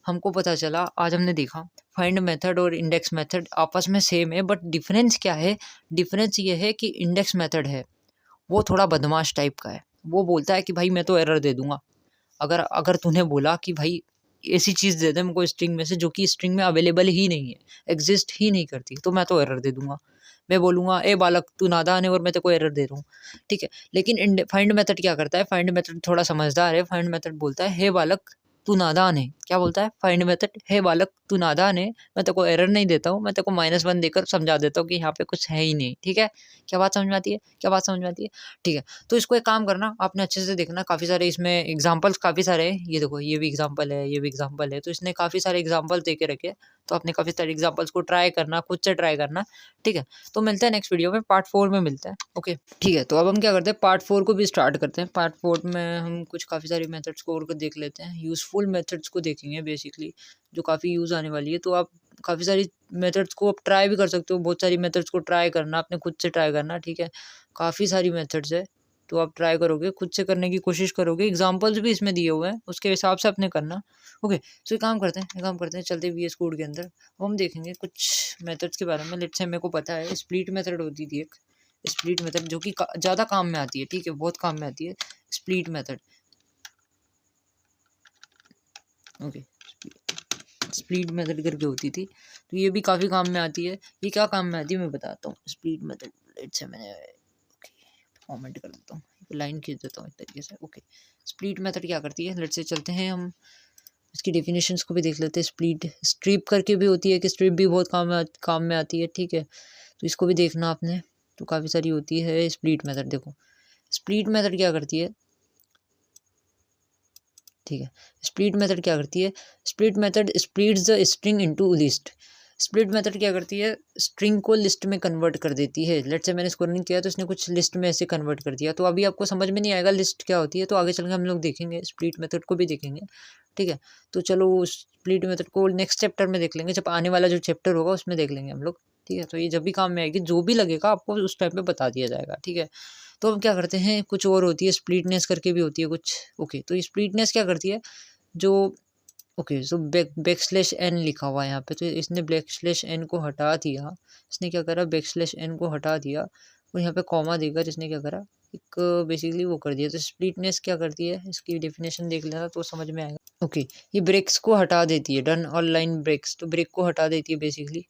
Speaker 1: हमको पता चला, आज हमने देखा फाइंड मेथड और इंडेक्स मेथड आपस में सेम है, बट डिफरेंस क्या है? डिफरेंस ये है कि इंडेक्स मेथड है वो थोड़ा बदमाश टाइप का है। वो बोलता है कि भाई मैं तो एरर दे दूंगा। अगर अगर तूने बोला कि भाई ऐसी चीज़ दे दे मेरे स्ट्रिंग में से जो कि स्ट्रिंग में अवेलेबल ही नहीं है, एग्जिस्ट ही नहीं करती, तो मैं तो एरर दे दूंगा। मैं बोलूँगा ए बालक तू नादान है और मैं तेरे को एरर दे रहा हूँ, ठीक है। लेकिन फाइंड मेथड क्या करता है? फाइंड मेथड थोड़ा समझदार है। फाइंड मेथड बोलता है हे बालक तू नादान है। क्या बोलता है फाइंड मेथड? हे बालक तू नादान है, मैं तेरे को एरर नहीं देता हूँ, मैं तेरे को -1 देकर समझा देता हूँ कि यहाँ पे कुछ है ही नहीं, ठीक है। क्या बात समझ में आती है? क्या बात समझ में आती है? ठीक है। तो इसको एक काम करना, आपने अच्छे से देखना, काफ़ी सारे इसमें एग्जांपल्स काफ़ी सारे हैं। ये देखो ये भी एग्जांपल है, ये भी एग्जांपल है, तो इसने काफ़ी सारे एग्जांपल दे के रखे हैं। तो आपने काफ़ी सारे एग्जांपल्स को ट्राई करना, खुद से ट्राई करना, ठीक है। तो मिलते हैं नेक्स्ट वीडियो में, पार्ट 4 में मिलते हैं। ओके ठीक है। तो अब हम क्या करते हैं, पार्ट 4 को भी स्टार्ट करते हैं। पार्ट 4 में हम कुछ काफ़ी सारी मेथड्स को और देख लेते हैं, यूज़फुल मेथड्स को देखेंगे बेसिकली, जो काफ़ी यूज़ आने वाली है। तो आप काफ़ी सारी मेथड्स को आप ट्राई भी कर सकते हो, बहुत सारी मेथड्स को ट्राई करना, आपने खुद से ट्राई करना, ठीक है। काफ़ी सारी मेथड्स है, तो आप ट्राई करोगे, खुद से करने की कोशिश करोगे, एग्जांपल्स भी इसमें दिए हुए हैं, उसके हिसाब से आपने करना। ओके तो एक काम करते हैं, चलते VS कोड के अंदर। अब हम देखेंगे कुछ मेथड्स के बारे में। लेट्स से मेरे को पता है स्प्लिट मेथड होती थी एक, स्प्लिट मेथड जो कि ज़्यादा काम में आती है, ठीक है, बहुत काम में आती है split method. Okay split method करके होती थी, तो ये भी काफ़ी काम में आती है। ये क्या काम में आती है मैं बताता हूँ। स्प्लिट मेथड लेट्स से मैंने कमेंट कर देता हूँ, लाइन खींच देता हूँ एक तरीके से। ओके स्प्लिट मेथड क्या करती है, लेट्स से चलते हैं हम इसकी डेफिनेशंस को भी देख लेते हैं। स्प्लिट स्ट्रिप करके भी होती है, कि स्ट्रिप भी बहुत काम में आती है, ठीक है। तो इसको भी देखना आपने, तो काफ़ी सारी होती है स्प्लिट मेथड। देखो स्प्लिट मेथड क्या करती है, ठीक है। स्प्लिट मेथड क्या करती है, split method splits the string into list. Split method क्या करती है, स्ट्रिंग को लिस्ट में कन्वर्ट कर देती है। लेट्स से मैंने इसको रन किया तो इसने कुछ लिस्ट में ऐसे कन्वर्ट कर दिया, तो अभी आपको समझ में नहीं आएगा लिस्ट क्या होती है, तो आगे चल के हम लोग देखेंगे, स्प्लिट मेथड को भी देखेंगे, ठीक है। तो चलो स्प्लिट मेथड को नेक्स्ट चैप्टर में देख लेंगे, जब आने वाला जो चैप्टर होगा उसमें देख लेंगे हम लोग, ठीक है। तो ये जब भी काम में आएगी, जो भी लगेगा आपको उस टाइम पे बता दिया जाएगा, ठीक है। तो हम क्या करते हैं, कुछ और होती है स्प्लिटनेस करके भी होती है कुछ। ओके तो स्प्लिटनेस क्या करती है, जो ओके सो बैकस्लैश एन लिखा हुआ है यहाँ पे, तो इसने बैकस्लैश एन को हटा दिया। इसने क्या करा, बैकस्लैश एन को हटा दिया और यहाँ पे कॉमा देकर इसने क्या करा, एक बेसिकली वो कर दिया। तो स्प्लिटनेस क्या करती है, इसकी डेफिनेशन देख लेना तो समझ में आएगा। ओके ये ब्रेक्स को हटा देती है, डन और लाइन ब्रेक्स, तो ब्रेक को हटा देती है बेसिकली।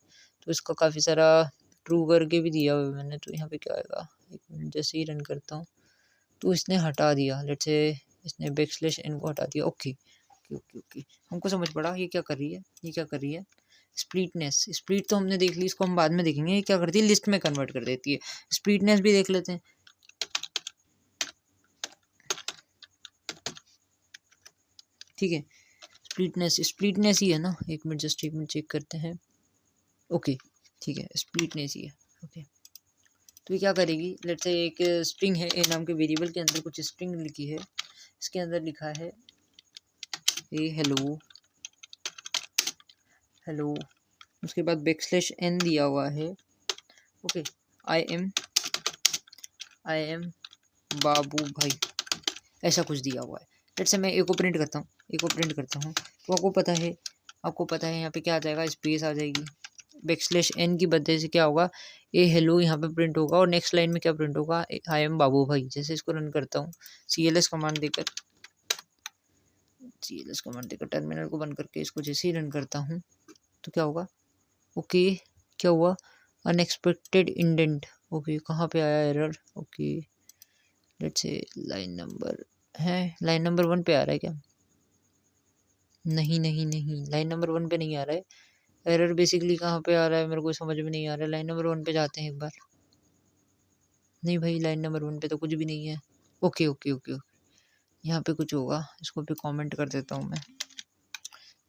Speaker 1: तो इसका काफ़ी सारा ट्रू करके भी दिया हुआ है मैंने। तो यहाँ पे क्या आएगा, एक मिनट, जैसे ही रन करता हूँ तो इसने हटा दिया, लेट्स से इसने बैकस्लैश एन को हटा दिया। ओके ओके ओके हमको समझ पड़ा ये क्या कर रही है, ये क्या कर रही है। स्प्लिटनेस, स्प्लिट तो हमने देख ली, इसको हम बाद में देखेंगे। ये क्या करती है, लिस्ट में कन्वर्ट कर देती है। स्प्लिटनेस भी देख लेते हैं, ठीक है। स्प्लिटनेस ही है ना, एक मिनट जस्ट एक मिनट चेक करते हैं। ओके ठीक है स्प्लिटनेस ही है। ओके तो ये क्या करेगी, लेट्स से एक स्ट्रिंग है ए नाम के वेरिएबल के अंदर कुछ स्ट्रिंग लिखी है, इसके अंदर लिखा है ए हेलो हेलो, उसके बाद बैकस्लैश एन दिया हुआ है। ओके आई एम बाबू भाई, ऐसा कुछ दिया हुआ है। लेट्स से मैं एक को प्रिंट करता हूँ, तो आपको पता है यहाँ पे क्या आ जाएगा, स्पेस आ जाएगी। बैकस्लैश एन की वजह से क्या होगा, ए हेलो यहाँ पे प्रिंट होगा और नेक्स्ट लाइन में क्या प्रिंट होगा, आई एम बाबू भाई। जैसे इसको रन करता हूँ CLS कमांड देकर टर्मिनल को बंद करके इसको जैसे ही रन करता हूँ तो क्या होगा, ओके क्या हुआ, अनएक्सपेक्टेड इंडेंट। ओके कहाँ पे आया error, okay let's say line number 1 पे आ रहा है क्या, नहीं लाइन नंबर 1 पे नहीं आ रहा है एरर। बेसिकली कहाँ पे आ रहा है मेरे को समझ में नहीं आ रहा है। लाइन नंबर 1 पे जाते हैं एक बार, नहीं भाई लाइन नंबर 1 पे तो कुछ भी नहीं है। ओके यहाँ पे कुछ होगा, इसको भी कमेंट कर देता हूँ, मैं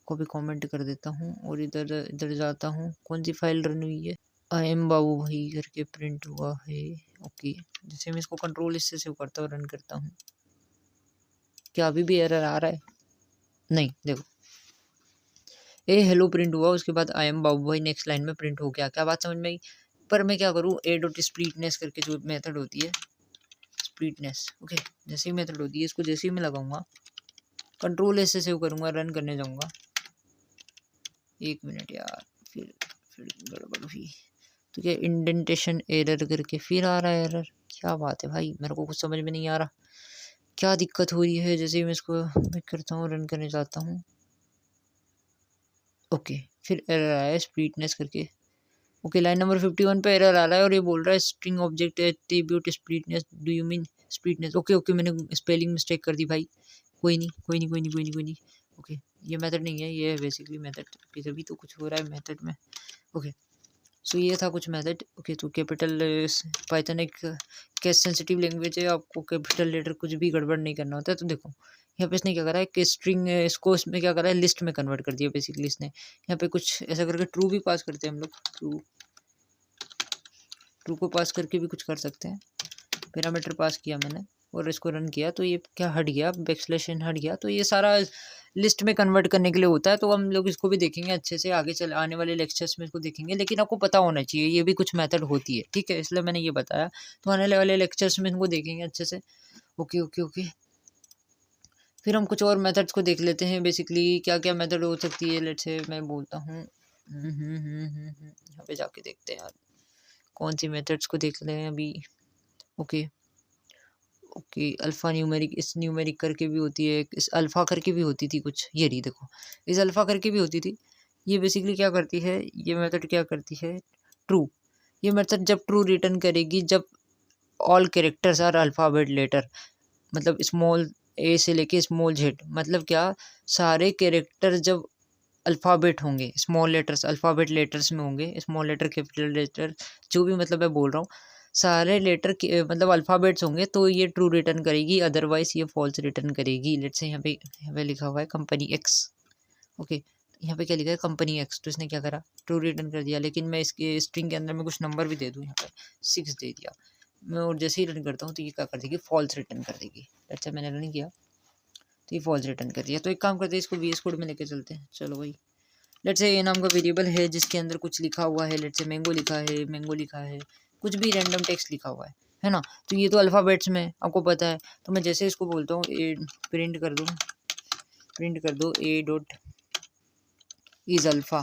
Speaker 1: को भी कमेंट कर देता हूँ और इधर जाता हूँ। कौन सी फाइल रन हुई है, आई एम बाबू भाई करके प्रिंट हुआ है। ओके जैसे मैं इसको कंट्रोल इससे सेव करता हूँ, रन करता हूँ, क्या अभी भी एरर आ रहा है, नहीं देखो ए हेलो प्रिंट हुआ, उसके बाद आई एम बाबू भाई नेक्स्ट लाइन में प्रिंट हो गया। क्या बात समझ में आई। पर मैं क्या करूँ, ए डॉट स्प्लिटनेस करके जो मेथड होती है स्प्लिटनेस, ओके जैसे ही मेथड होती है, इसको जैसे ही मैं लगाऊंगा कंट्रोल ऐसे सेव करूँगा, रन करने जाऊँगा, 1 मिनट यार, फिर गड़बड़ हुई। तो क्या इंडेंटेशन एरर करके फिर आ रहा है एरर, क्या बात है भाई, मेरे को कुछ समझ में नहीं आ रहा क्या दिक्कत हो रही है। जैसे ही मैं इसको मैं करता हूँ, रन करने जाता हूँ, ओके फिर एरर आया है स्प्लिटनेस करके। ओके लाइन नंबर 51 पे एरर आ रहा है और ये बोल रहा है string object attribute splitness, do you mean splitness. Okay मैंने स्पेलिंग मिस्टेक कर दी भाई, कोई नहीं। ओके ये मेथड नहीं है, ये है बेसिकली मेथड, तभी तो कुछ हो रहा है मेथड में। ओके सो ये था कुछ मेथड। ओके तो कैपिटल पाइथन एक केस सेंसिटिव लैंग्वेज है, आपको कैपिटल लेटर कुछ भी गड़बड़ नहीं करना होता है। तो देखो यहाँ पे इसने क्या करा है कि स्ट्रिंग इसको इसमें क्या करा है, लिस्ट में कन्वर्ट कर दिया बेसिकली इसने। यहाँ पे कुछ ऐसा करके ट्रू भी पास करते हैं हम लोग, ट्रू को पास करके भी कुछ कर सकते हैं। पैरामीटर पास किया मैंने और इसको रन किया तो ये क्या हट गया, बैकस्लैश हट गया। तो ये सारा लिस्ट में कन्वर्ट करने के लिए होता है। तो हम लोग इसको भी देखेंगे अच्छे से, आगे चल आने वाले लेक्चर्स में इसको देखेंगे, लेकिन आपको पता होना चाहिए ये भी कुछ मेथड होती है, ठीक है, इसलिए मैंने ये बताया। तो आने वाले लेक्चर्स में इनको देखेंगे अच्छे से। ओके फिर हम कुछ और मेथड्स को देख लेते हैं, बेसिकली क्या क्या मेथड हो सकती है। लेट्स से मैं बोलता हूँ यहाँ पे जाके देखते हैं यार कौन सी मेथड्स को देख रहे हैं अभी। ओके अल्फ़ा न्यूमेरिक, इस न्यूमेरिक करके भी होती है, इस अल्फ़ा करके भी होती थी कुछ, ये रही देखो, इस अल्फ़ा करके भी होती थी। ये बेसिकली क्या करती है, ये मेथड क्या करती है, ट्रू। ये मेथड जब ट्रू रिटर्न करेगी जब all characters are alphabet letter, मतलब स्मॉल ए से लेके स्मॉल जेड, मतलब क्या, सारे कैरेक्टर जब अल्फ़ाबेट होंगे, स्मॉल लेटर्स अल्फ़ाबेट लेटर्स में होंगे, स्मॉल लेटर कैपिटल लेटर जो भी मतलब मैं बोल रहा हूँ, सारे लेटर के मतलब अल्फ़ाबेट्स होंगे तो ये ट्रू रिटर्न करेगी, अदरवाइज ये फॉल्स रिटर्न करेगी। लेट्स से यहाँ पे लिखा हुआ है कंपनी एक्स। ओके यहाँ पे क्या लिखा है, कंपनी एक्स, तो इसने क्या करा, ट्रू रिटर्न कर दिया। लेकिन मैं इसके स्ट्रिंग के अंदर में कुछ नंबर भी दे दूँ, यहाँ पे 6 दे दिया मैं, और जैसे ही रन करता हूँ तो ये क्या कर देगी, फॉल्स रिटर्न कर देगी। अच्छा मैंने रन किया तो ये फॉल्स रिटर्न कर दिया। तो एक काम करते हैं, इसको VS कोड में लेके चलते हैं। चलो भाई, लेट्स से ए नाम का वेरिएबल है जिसके अंदर कुछ लिखा हुआ है, लेट्स से मैंगो लिखा है, कुछ भी रैंडम टेक्स्ट लिखा हुआ है ना। तो ये तो अल्फ़ाबेट्स में आपको पता है। तो मैं जैसे इसको बोलता हूँ ए प्रिंट कर दो ए डॉट इज़ अल्फ़ा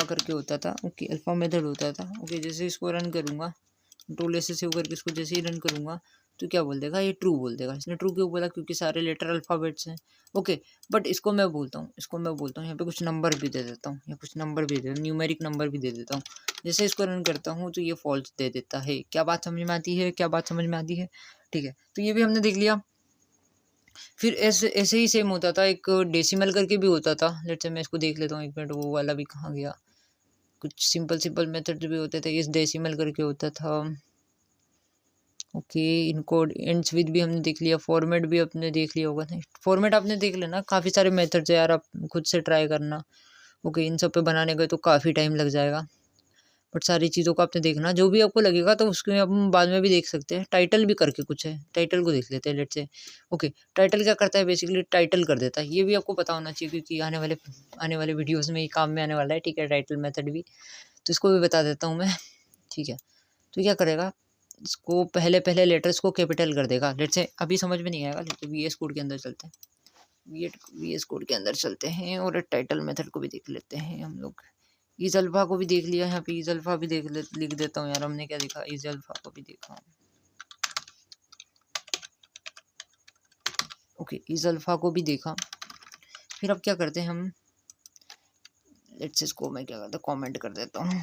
Speaker 1: करके होता था। ओके अल्फ़ा मेथड होता था। ओके जैसे इसको रन करूँगा, कंट्रोल से सेव करके इसको जैसे ही रन करूँगा तो क्या बोल देगा, ये ट्रू बोल देगा। इसने ट्रू क्यों बोला, क्योंकि सारे लेटर अल्फ़ाबेट्स हैं। ओके बट इसको मैं बोलता हूँ यहाँ पे कुछ नंबर भी दे देता हूँ, न्यूमेरिक नंबर भी दे देता हूँ। जैसे इसको रन करता हूँ तो ये फॉल्स दे देता है। क्या बात समझ में आती है, ठीक है। तो ये भी हमने देख लिया। फिर ऐसे ही सेम होता था, एक डेसिमल करके भी होता था। लेट्स से मैं इसको देख लेता हूँ, एक मिनट, वो वाला भी कहाँ गया। कुछ सिंपल मेथड भी होते थे, इस डेसिमल करके होता था। ओके इनकोड एंड्स विद भी हमने देख लिया, फॉर्मेट भी आपने देख लिया होगा। नहीं फॉर्मेट आपने देख लेना, काफ़ी सारे मेथड्स है यार, आप खुद से ट्राई करना। ओके इन सब पे बनाने गए तो काफ़ी टाइम लग जाएगा, बट सारी चीज़ों को आपने देखना, जो भी आपको लगेगा तो उसके हम बाद में भी देख सकते हैं। टाइटल भी करके कुछ है, टाइटल को देख लेते हैं लेट्स से। ओके टाइटल क्या करता है, बेसिकली टाइटल कर देता है। ये भी आपको पता होना चाहिए क्योंकि आने वाले वीडियोस में ये काम में आने वाला है, ठीक है, टाइटल मेथड भी। तो इसको भी बता देता हूँ मैं, ठीक है। तो क्या करेगा, इसको पहले लेटर्स को कैपिटल कर देगा। लेट्स से अभी समझ में नहीं आएगा, लेकिन VS कोड के अंदर चलते हैं, VS कोड के अंदर चलते हैं और टाइटल मेथड को भी देख लेते हैं हम लोग। इस अल्फ़ा को भी देख लिया, यहाँ पे इस अल्फ़ा भी लिख देता हूँ यार, हमने क्या देखा, इस अल्फ़ा को भी देखा। ओके इस अल्फ़ा को भी देखा। फिर अब क्या करते हैं हम, लेट्स इसको मैं क्या करता हूँ, कमेंट कर देता हूँ।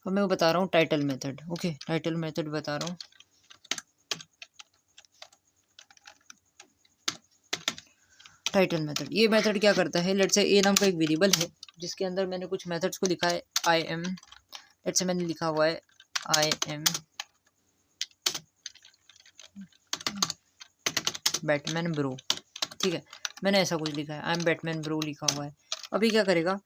Speaker 1: अब मैं बता रहा हूँ title method. Okay title method बता रहा हूँ, टाइटल मेथड। ये मेथड क्या करता है, लेट्स से ए नाम का एक वेरिएबल है जिसके अंदर मैंने कुछ मेथड्स को लिखा है। आई एम, लेट्स से मैंने लिखा हुआ है आई एम बैटमैन ब्रो, ठीक है, मैंने ऐसा कुछ लिखा है, आई एम बैटमैन ब्रो लिखा हुआ है। अभी क्या करेगा,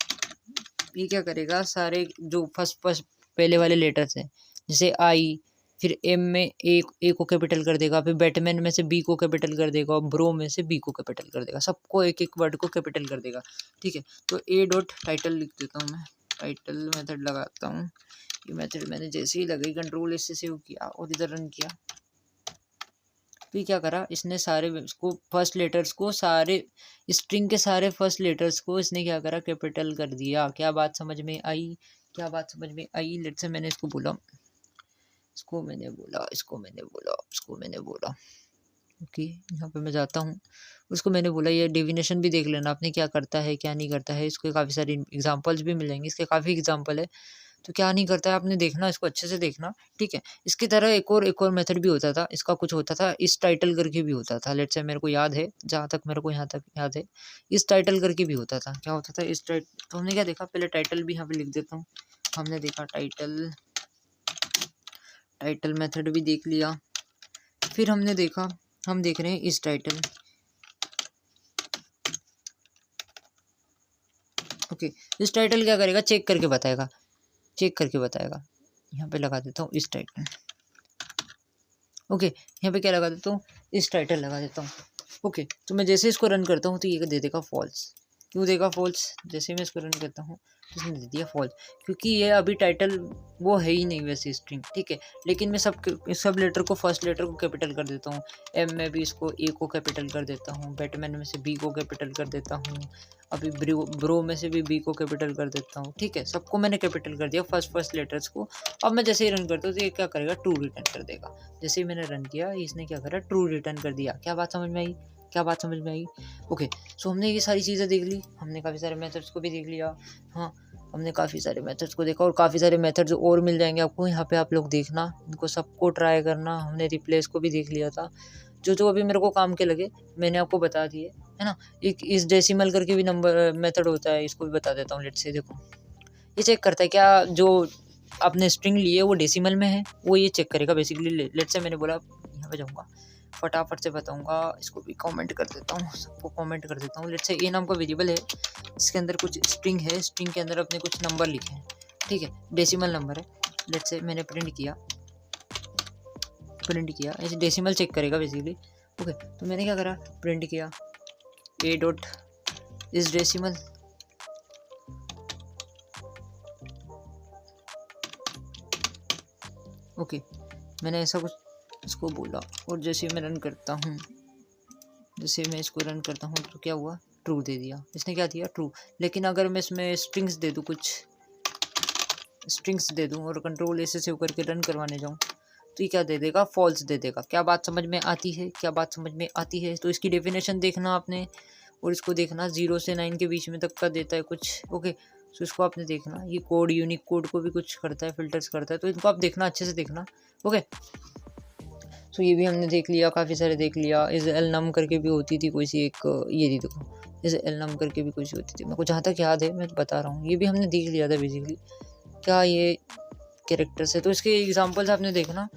Speaker 1: ये क्या करेगा, सारे जो फर्स्ट पहले वाले लेटर्स हैं, जैसे आई, फिर एम में ए को कैपिटल कर देगा, फिर बैटमैन में से बी को कैपिटल कर देगा और ब्रो में से बी को कैपिटल कर देगा, सबको एक एक वर्ड को कैपिटल कर देगा, ठीक है। तो ए डॉट टाइटल लिख देता हूँ मैं, टाइटल मेथड लगाता हूँ। ये मेथड मैंने जैसे ही लगाई, कंट्रोल से सेव किया और इधर रन किया तो ये क्या करा, इसने सारे इसको फर्स्ट लेटर्स को, सारे स्ट्रिंग के सारे फर्स्ट लेटर्स को इसने क्या करा, कैपिटल कर दिया। क्या बात समझ में आई? क्या बात समझ में आई? लेट्स से मैंने इसको बोला, इसको मैंने बोला, इसको मैंने बोला, इसको मैंने बोला। ओके, यहाँ पे मैं जाता हूँ, उसको मैंने बोला। ये डेफिनेशन भी देख लेना आपने, क्या करता है क्या नहीं करता है। इसके काफ़ी सारे एग्जांपल्स भी मिल जाएंगे, इसके काफ़ी एग्जांपल है। तो क्या नहीं करता है आपने देखना, इसको अच्छे से देखना, ठीक है। इसकी तरह एक और मेथड भी होता था, इसका कुछ होता था इस टाइटल करके भी होता था। लेट्स से मेरे को याद है, जहाँ तक मेरे को यहाँ तक याद है, इस टाइटल करके भी होता था। क्या होता था इस तो हमने क्या देखा, पहले टाइटल भी यहाँ पे लिख देता हूँ। हमने देखा टाइटल, टाइटल मेथड भी देख लिया। फिर हमने देखा, हम देख रहे हैं इस टाइटल। ओके, इस टाइटल क्या करेगा, चेक करके बताएगा, चेक करके बताएगा। यहाँ पे लगा देता हूँ इस टाइटल। ओके, यहाँ पे क्या लगा देता हूँ, इस टाइटल लगा देता हूँ। ओके, तो मैं जैसे इसको रन करता हूँ तो ये दे देगा फॉल्स। क्यों देगा फॉल्स? जैसे मैं इसको रन करता हूँ तो इसने दे दिया फॉल्स, क्योंकि ये अभी टाइटल वो है ही नहीं वैसे स्ट्रिंग, ठीक है। लेकिन मैं सब लेटर को, फर्स्ट लेटर को कैपिटल कर देता हूँ। एम में भी इसको ए को कैपिटल कर देता हूँ, बैटमैन में से बी को कैपिटल कर देता हूँ, अभी ब्रो में से भी बी को कैपिटल कर देता हूँ, ठीक है। सबको मैंने कैपिटल कर दिया, फर्स्ट लेटर्स को। अब मैं जैसे ही रन करता हूँ तो ये क्या करेगा, ट्रू रिटर्न कर देगा। जैसे ही मैंने रन किया, इसने क्या करा, ट्रू रिटर्न कर दिया। क्या बात समझ में आई? क्या बात समझ में आई? ओके, सो हमने ये सारी चीज़ें देख ली, हमने काफ़ी सारे मेथड्स को भी देख लिया। हाँ, हमने काफ़ी सारे मेथड्स को देखा, और काफ़ी सारे मेथड्स और मिल जाएंगे आपको यहाँ पे। आप लोग देखना, इनको सबको ट्राई करना। हमने रिप्लेस को भी देख लिया था, जो जो अभी मेरे को काम के लगे मैंने आपको बता दिए, है ना। एक इस डेसिमल करके भी नंबर मेथड होता है, इसको भी बता देता हूँ। लेट्स से देखो, ये चेक करता है क्या जो आपने स्ट्रिंग ली है वो डेसिमल में है, वो ये चेक करेगा बेसिकली। लेट्स से मैंने बोला, यहाँ पे जाऊँगा, फटाफट से बताऊंगा। इसको भी कमेंट कर देता हूँ, सबको कमेंट कर देता हूँ। लेट्स से ए नाम का वेरिएबल है, इसके अंदर कुछ स्ट्रिंग है, स्ट्रिंग के अंदर अपने कुछ नंबर लिखे हैं, ठीक है, डेसिमल नंबर है। लेट्स से मैंने प्रिंट किया, ऐसे डेसिमल चेक करेगा बेसिकली। ओके, तो मैंने क्या करा, प्रिंट किया ए डॉट इज डेसिमल। ओके, मैंने ऐसा कुछ इसको बोला, और जैसे मैं रन करता हूँ, जैसे मैं इसको रन करता हूँ तो क्या हुआ, ट्रू दे दिया। इसने क्या दिया, ट्रू। लेकिन अगर मैं इसमें स्ट्रिंग्स दे दूँ, कुछ स्ट्रिंग्स दे दूँ और कंट्रोल ऐसे सेव करके रन करवाने जाऊँ तो ये क्या दे देगा, फॉल्स दे देगा। क्या बात समझ में आती है? क्या बात समझ में आती है? तो इसकी डेफिनेशन देखना आपने, और इसको देखना 0 से 9 के बीच में तक का देता है कुछ। ओके, तो इसको आपने देखना, ये कोड यूनिक कोड को भी कुछ करता है, फिल्टर्स करता है, तो इनको आप देखना, अच्छे से देखना। ओके, तो ये भी हमने देख लिया, काफ़ी सारे देख लिया। इस एल नम करके भी होती थी कोई सी एक, ये थी देखो, इस एल नम करके भी कोई सी होती थी, मेरे को जहाँ तक याद है मैं बता रहा हूँ। ये भी हमने देख लिया था बेसिकली, क्या ये कैरेक्टर्स है, तो इसके एग्जांपल्स आपने देखना।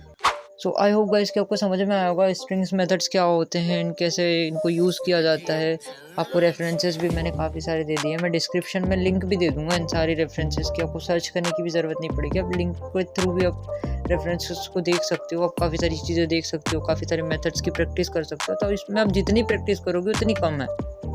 Speaker 1: सो आई होप गाइस कि आपको समझ में आया होगा स्ट्रिंग्स मेथड्स क्या होते हैं, कैसे इनको यूज़ किया जाता है। आपको रेफरेंसेस भी मैंने काफ़ी सारे दे दिए हैं, मैं डिस्क्रिप्शन में लिंक भी दे दूंगा इन सारी रेफरेंसेस की, आपको सर्च करने की भी ज़रूरत नहीं पड़ेगी। आप लिंक के थ्रू भी आप रेफरेंसेस को देख सकते हो, आप काफ़ी सारी चीज़ें देख सकते हो, काफ़ी सारे मेथड्स की प्रैक्टिस कर सकते हो। तो इसमें आप जितनी प्रैक्टिस करोगे उतनी कम है,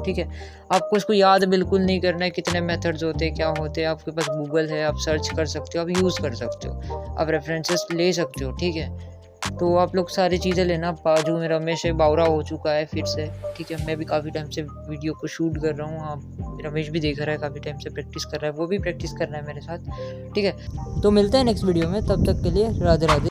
Speaker 1: ठीक है। आपको इसको याद बिल्कुल नहीं करना है कितने मेथड्स होते हैं, क्या होते हैं। आपके पास गूगल है, आप सर्च कर सकते हो, आप यूज़ कर सकते हो, आप रेफरेंसेस ले सकते हो, ठीक है। तो आप लोग सारी चीज़ें लेना। बाजू में रमेश है, बावरा हो चुका है फिर से, ठीक है। मैं भी काफ़ी टाइम से वीडियो को शूट कर रहा हूँ, आप रमेश भी देख रहा है, काफ़ी टाइम से प्रैक्टिस कर रहा है, वो भी प्रैक्टिस कर रहा है मेरे साथ, ठीक है। तो मिलते हैं नेक्स्ट वीडियो में, तब तक के लिए राधे राधे।